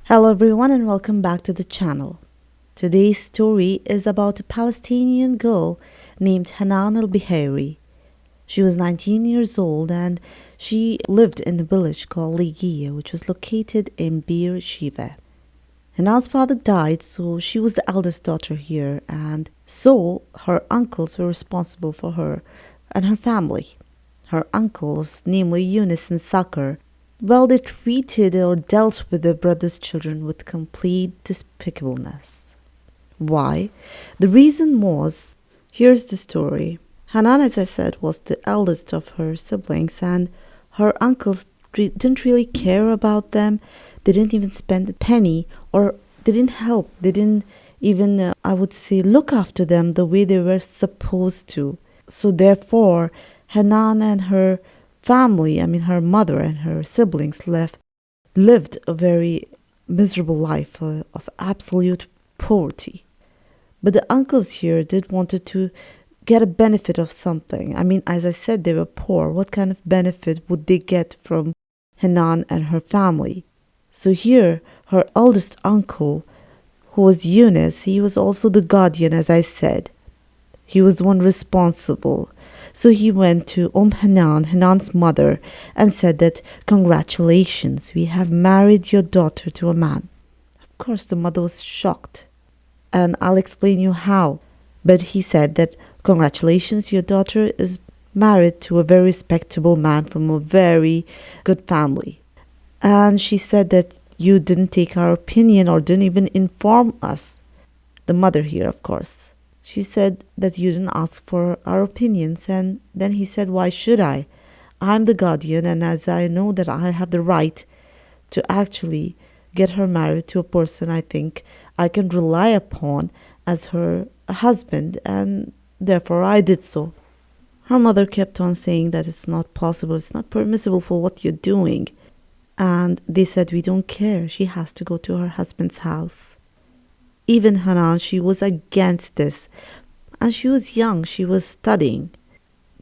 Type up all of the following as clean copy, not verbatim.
Hello everyone and welcome back to the channel. Today's story is about a Palestinian girl named Hanan al-Bihari. She was 19 years old and she lived in a village called Ligiya, which was located in Bir Shiva. Hanan's father died, so she was the eldest daughter here, and so her uncles were responsible for her and her family. Her uncles, namely Yunus and Sakar, well, they treated or dealt with their brother's children with complete despicableness. Why? The reason was, here's the story. Hanan, as I said, was the eldest of her siblings, and her uncles didn't really care about them. They didn't even spend a penny, or they didn't help. They didn't even, I would say, look after them the way they were supposed to. So therefore, Hanan and her family, her mother and her siblings lived a very miserable life of absolute poverty. But the uncles here did wanted to get a benefit of something. As I said, they were poor. What kind of benefit would they get from Hanan and her family? So here, her eldest uncle, who was Yunus, he was also the guardian, as I said. He was the one responsible. So he went to Hanan, Hanan's mother, and said that, "Congratulations, we have married your daughter to a man." Of course, the mother was shocked. And I'll explain you how. But he said that, "Congratulations, your daughter is married to a very respectable man from a very good family." And she said that you didn't take our opinion or didn't even inform us. The mother here, of course. She said that you didn't ask for our opinions, and then he said, "Why should I? I'm the guardian, and as I know that I have the right to actually get her married to a person I think I can rely upon as her husband, and therefore I did so." Her mother kept on saying that it's not possible, it's not permissible for what you're doing. And they said, "We don't care, she has to go to her husband's house." Even Hanan, she was against this. And she was young, she was studying.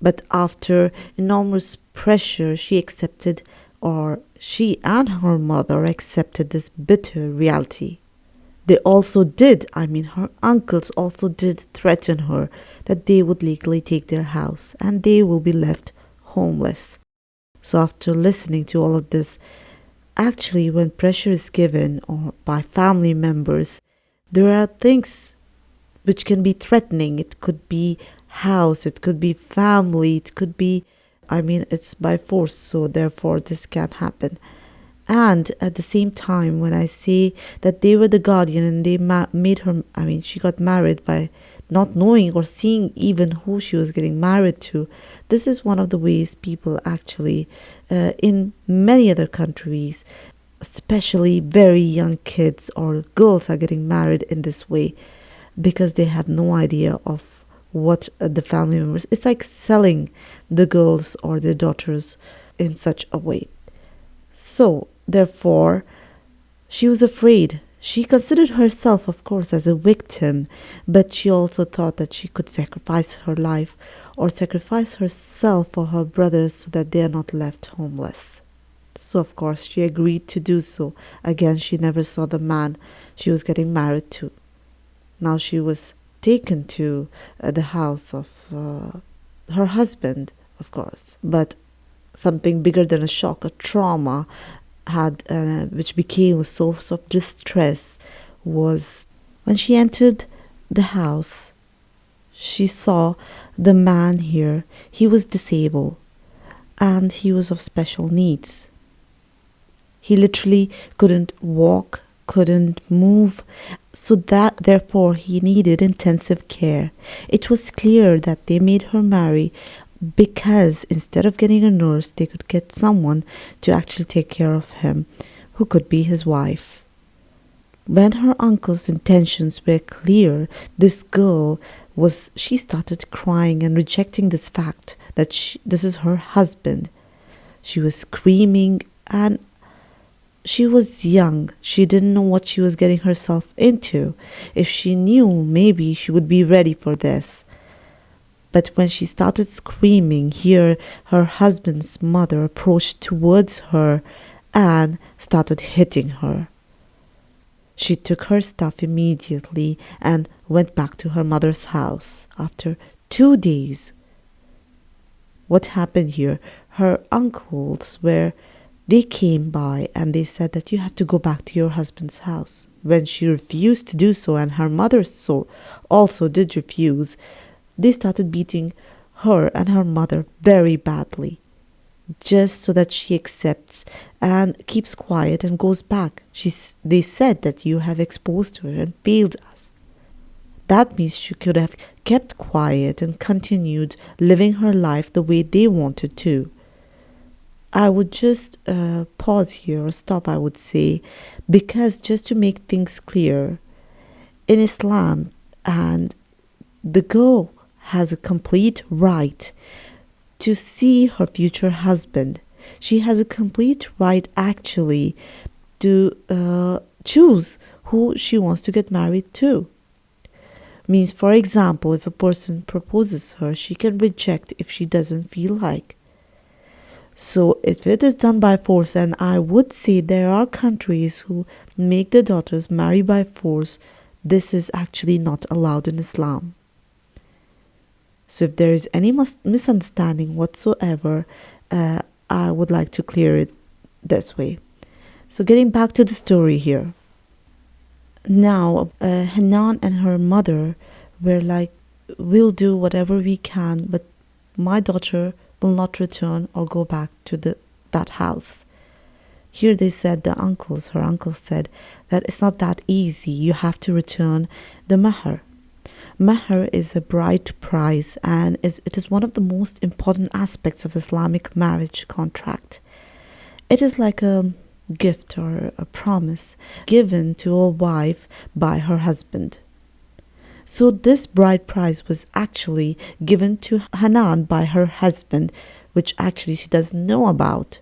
But after enormous pressure, she accepted, or she and her mother accepted this bitter reality. They also did, her uncles also did threaten her that they would legally take their house and they will be left homeless. So after listening to all of this, actually when pressure is given or by family members, there are things which can be threatening. It could be house, it could be family, it could be, it's by force, so therefore this can happen. And at the same time, when I say that they were the guardian and they made her, she got married by not knowing or seeing even who she was getting married to. This is one of the ways people actually, in many other countries, especially very young kids or girls are getting married in this way because they have no idea of what the family members. It's like selling the girls or their daughters in such a way. So, therefore, she was afraid. She considered herself, of course, as a victim, but she also thought that she could sacrifice her life or sacrifice herself for her brothers so that they are not left homeless. So, of course, she agreed to do so. Again, she never saw the man she was getting married to. Now she was taken to the house of her husband, of course. But something bigger than a shock, a trauma, which became a source of distress, was when she entered the house. She saw the man here. He was disabled and he was of special needs. He literally couldn't walk, couldn't move, so that therefore he needed intensive care. It was clear that they made her marry because instead of getting a nurse, they could get someone to actually take care of him, who could be his wife. When her uncle's intentions were clear, this girl she started crying and rejecting this fact that this is her husband. She was screaming, and she was young. She didn't know what she was getting herself into. If she knew, maybe she would be ready for this. But when she started screaming, here her husband's mother approached towards her and started hitting her. She took her stuff immediately and went back to her mother's house. After 2 days, what happened here? Her uncles they came by and they said that you have to go back to your husband's house. When she refused to do so and her mother also did refuse, they started beating her and her mother very badly, just so that she accepts and keeps quiet and goes back. They said that you have exposed her and failed us. That means she could have kept quiet and continued living her life the way they wanted to. I would just pause here or stop, I would say, because just to make things clear, in Islam, and the girl has a complete right to see her future husband. She has a complete right actually to choose who she wants to get married to. Means, for example, if a person proposes her, she can reject if she doesn't feel like. So if it is done by force, and I would say there are countries who make their daughters marry by force, this is actually not allowed in Islam. So if there is any misunderstanding whatsoever, I would like to clear it this way. So getting back to the story here. Now, Hanan and her mother were like, we'll do whatever we can, but my daughter will not return or go back to that house. Here they said, her uncle said that it's not that easy. You have to return the mahr. Mahr is a bride price, and it is one of the most important aspects of Islamic marriage contract. It is like a gift or a promise given to a wife by her husband. So this bride price was actually given to Hanan by her husband, which actually she doesn't know about,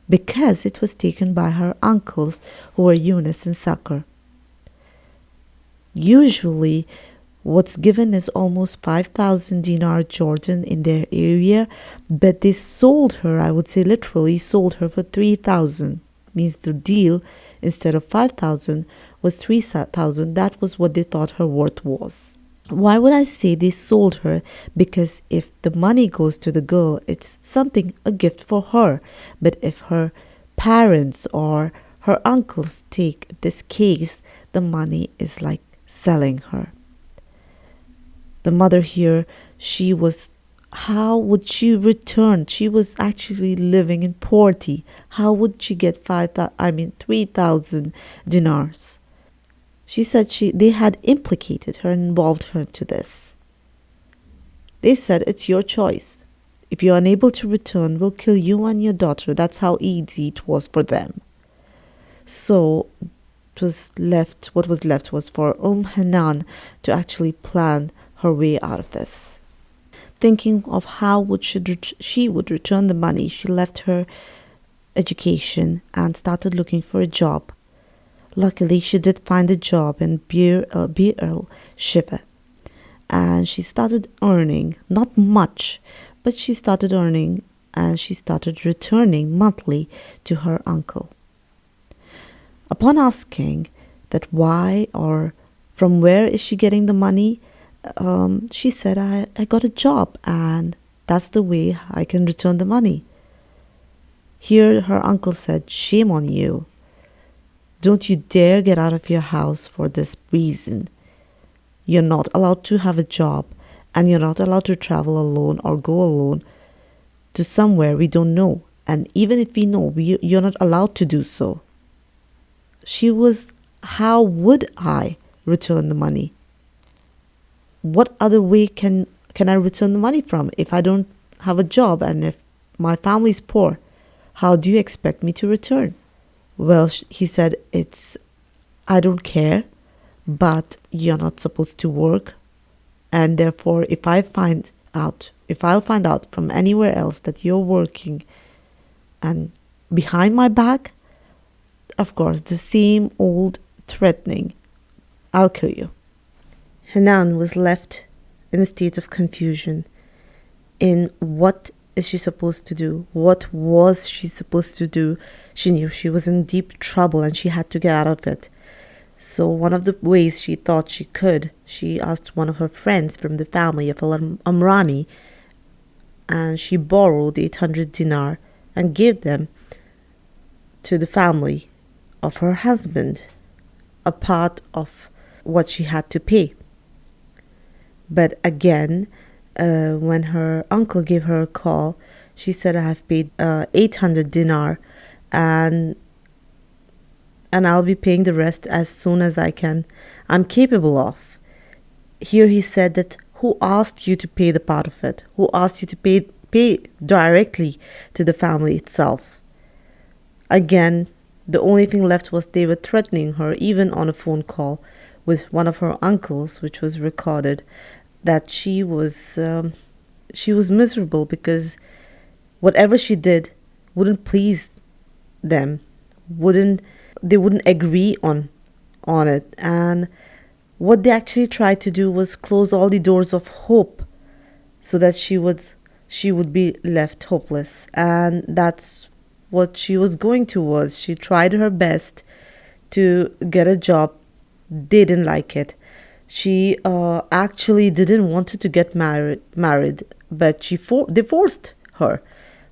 because it was taken by her uncles who were Yunus and Sakr. Usually, what's given is almost 5,000 dinar Jordan in their area, but they sold her, I would say literally sold her for 3,000. Means the deal, instead of 5,000, was 3,000. That was what they thought her worth was. Why would I say they sold her? Because if the money goes to the girl, it's a gift for her. But if her parents or her uncles take this case, the money is like selling her. The mother here, how would she return? She was actually living in poverty. How would she get 3,000 dinars? She said they had implicated her and involved her to this. They said, it's your choice. If you're unable to return, we'll kill you and your daughter. That's how easy it was for them. So what was left was for Hanan to actually plan her way out of this. Thinking of how she would return the money, she left her education and started looking for a job. Luckily, she did find a job in Bir Shiva, and she started earning, not much, but she started earning, and she started returning monthly to her uncle. Upon asking that why or from where is she getting the money, she said, I got a job and that's the way I can return the money. Here her uncle said, shame on you. Don't you dare get out of your house for this reason. You're not allowed to have a job, and you're not allowed to travel alone or go alone to somewhere we don't know. And even if we know, you're not allowed to do so. How would I return the money? What other way can I return the money from if I don't have a job and if my family's poor? How do you expect me to return? Well, he said, I don't care, but you're not supposed to work. And therefore, if I'll find out from anywhere else that you're working and behind my back, of course, the same old threatening, I'll kill you. Hanan was left in a state of confusion in what is she supposed to do? What was she supposed to do? She knew she was in deep trouble and she had to get out of it. So, one of the ways she thought she could, she asked one of her friends from the family of Al Amrani, and she borrowed 800 dinar and gave them to the family of her husband, a part of what she had to pay. But again, when her uncle gave her a call, she said, I have paid 800 dinar, and I'll be paying the rest as soon as I'm capable of. Here he said that, who asked you to pay the part of it? Who asked you to pay directly to the family itself? Again, the only thing left was they were threatening her, even on a phone call with one of her uncles, which was recorded, that she was miserable because whatever she did wouldn't please them, they wouldn't agree on it. And what they actually tried to do was close all the doors of hope so that she would be left hopeless. And that's what she was going towards. She tried her best to get a job. They didn't like it. She actually didn't want to get married, but they forced her.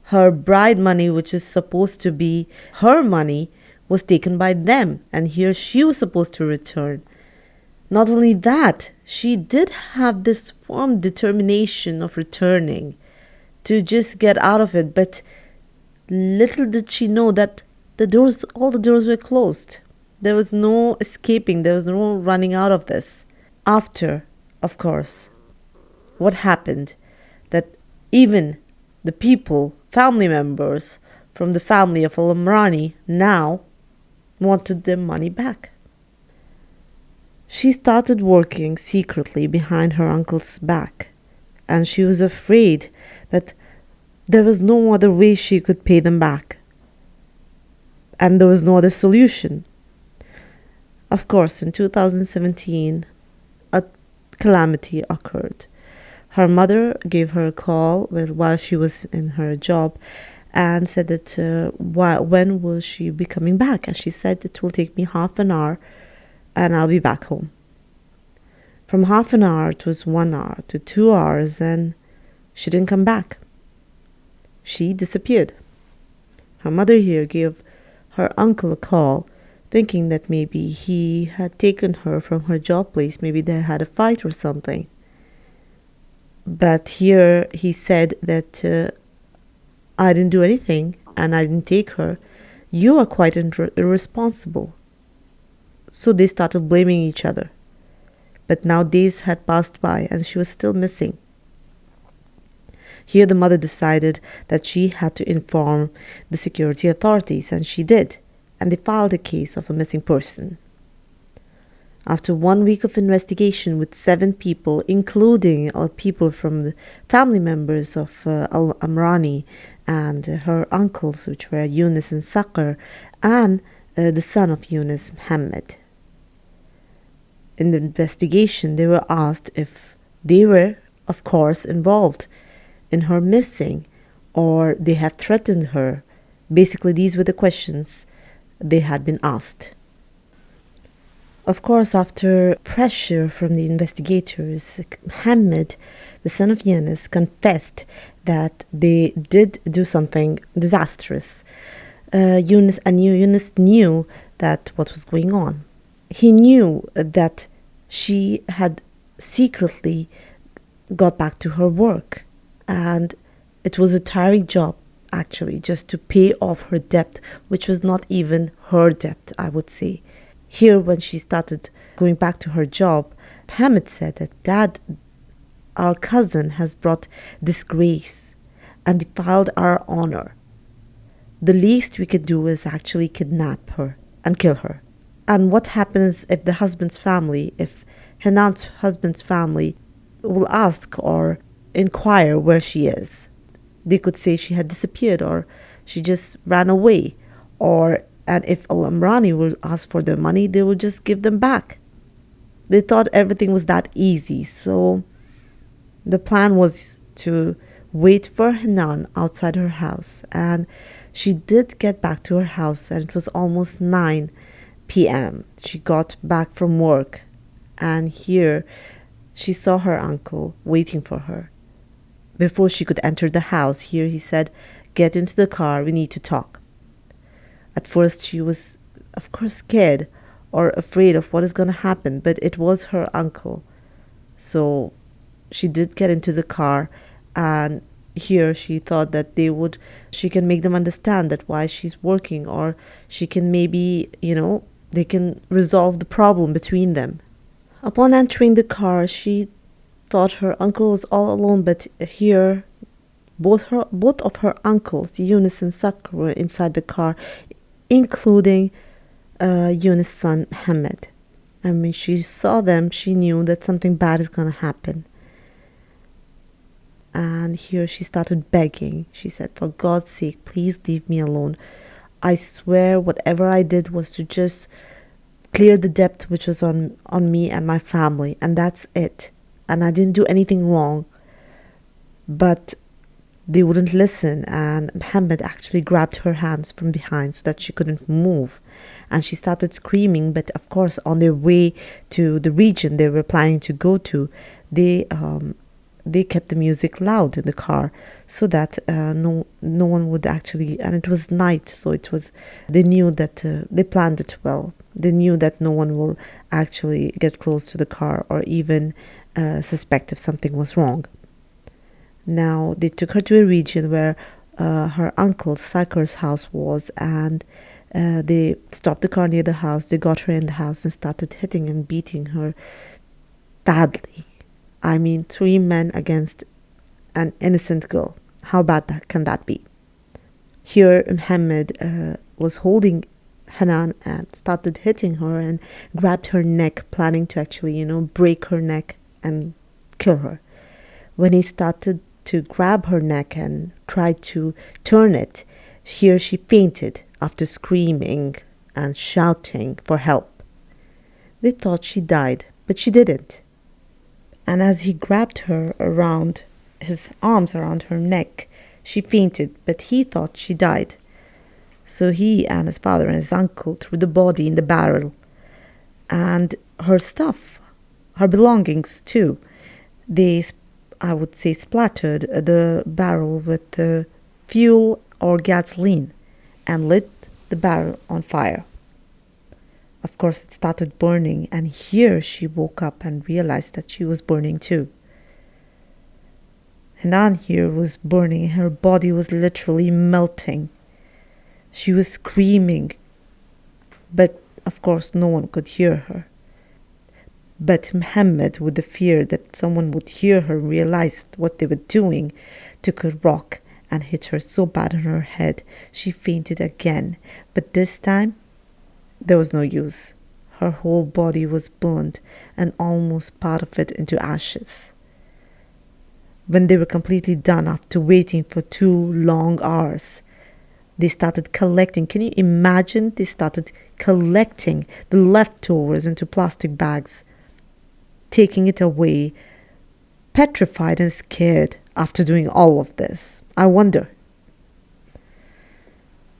Her bride money, which is supposed to be her money, was taken by them, and here she was supposed to return. Not only that, she did have this firm determination of returning to just get out of it, but little did she know that all the doors were closed. There was no escaping, there was no running out of this. After, of course, what happened, that even the family members from the family of Al Amrani now wanted their money back. She started working secretly behind her uncle's back, and she was afraid that there was no other way she could pay them back, and there was no other solution. Of course, in 2017, a calamity occurred. Her mother gave her a call while she was in her job and said that when will she be coming back? And she said, it will take me half an hour and I'll be back home. From half an hour, it was 1 hour to 2 hours, and she didn't come back. She disappeared. Her mother here gave her uncle a call, thinking that maybe he had taken her from her job place. Maybe they had a fight or something. But here he said that I didn't do anything and I didn't take her. You are quite irresponsible. So they started blaming each other. But now days had passed by and she was still missing. Here the mother decided that she had to inform the security authorities, and she did, and they filed a case of a missing person. After 1 week of investigation with 7 people, including people from the family members of Al Amrani and her uncles, which were Yunus and Saqr, and the son of Yunus, Muhammad. In the investigation, they were asked if they were, of course, involved in her missing, or they had threatened her. Basically, these were the questions they had been asked. Of course, after pressure from the investigators, Muhammad, the son of Yunus, confessed that they did do something disastrous. Yunus knew that what was going on. He knew that she had secretly got back to her work, and it was a tiring job, actually, just to pay off her debt, which was not even her debt, I would say. Here, when she started going back to her job, Muhammad said that, Dad, our cousin has brought disgrace and defiled our honor. The least we could do is actually kidnap her and kill her. And what happens if the husband's family, if Hanan's husband's family will ask or inquire where she is? They could say she had disappeared, or she just ran away, and if Al Amrani will ask for their money, they will just give them back. They thought everything was that easy. So the plan was to wait for Hanan outside her house. And she did get back to her house, and it was almost 9 p.m. She got back from work, and here she saw her uncle waiting for her. Before she could enter the house, here he said, "Get into the car, we need to talk." At first she was, of course, scared or afraid of what is going to happen, but it was her uncle. So she did get into the car, and here she thought that she can make them understand that why she's working, or she can maybe, they can resolve the problem between them. Upon entering the car, she thought her uncle was all alone, but here both of her uncles, Yunus and Sakr, were inside the car, including Yunus' son Mohammed. And when she saw them, she knew that something bad is going to happen. And here she started begging. She said, "For God's sake, please leave me alone. I swear whatever I did was to just clear the debt which was on me and my family, and that's it. And I didn't do anything wrong." But they wouldn't listen, and Mohammed actually grabbed her hands from behind so that she couldn't move. And she started screaming, but of course on their way to the region they were planning to go to, they kept the music loud in the car so that no one would actually, and it was night, so they knew that they planned it well. They knew that no one will actually get close to the car or even suspect if something was wrong. Now they took her to a region where her uncle Sakar's house was, and they stopped the car near the house. They got her in the house and started hitting and beating her badly. I mean, 3 men against an innocent girl. How bad can that be? Here Mohammed was holding Hanan and started hitting her and grabbed her neck, planning to actually, break her neck and kill her. When he started to grab her neck and tried to turn it, here she fainted after screaming and shouting for help. They thought she died, but she didn't. And as he grabbed her around his arms around her neck, she fainted, but he thought she died. So he and his father and his uncle threw the body in the barrel, and her stuff, her belongings too. They, I would say, splattered the barrel with the fuel or gasoline and lit the barrel on fire. Of course, it started burning, and here she woke up and realized that she was burning too. Hanan here was burning, and her body was literally melting. She was screaming, but of course no one could hear her. But Mohammed, with the fear that someone would hear her, realized what they were doing, took a rock and hit her so bad on her head, she fainted again. But this time, there was no use. Her whole body was burned and almost part of it into ashes. When they were completely done after waiting for 2 long hours, they started collecting. Can you imagine? They started collecting the leftovers into plastic bags, taking it away, petrified and scared after doing all of this. I wonder.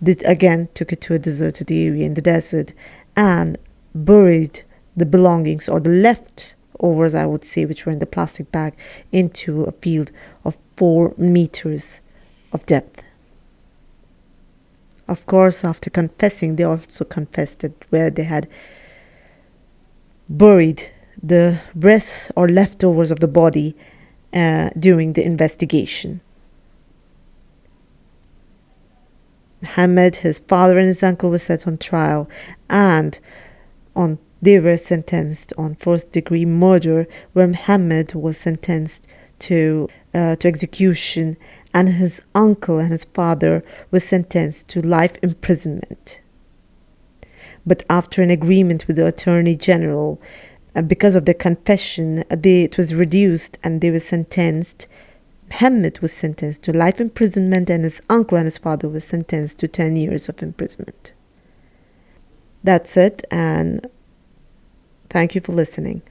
They again took it to a deserted area in the desert and buried the belongings, or the leftovers, I would say, which were in the plastic bag, into a field of 4 meters of depth. Of course, after confessing, they also confessed that where they had buried the breaths or leftovers of the body during the investigation. Mohammed, his father, and his uncle were set on trial, and they were sentenced on first-degree murder, where Mohammed was sentenced to execution, and his uncle and his father were sentenced to life imprisonment. But after an agreement with the Attorney General, because of the confession, it was reduced, and they were sentenced. Mohammed was sentenced to life imprisonment, and his uncle and his father were sentenced to 10 years of imprisonment. That's it, and thank you for listening.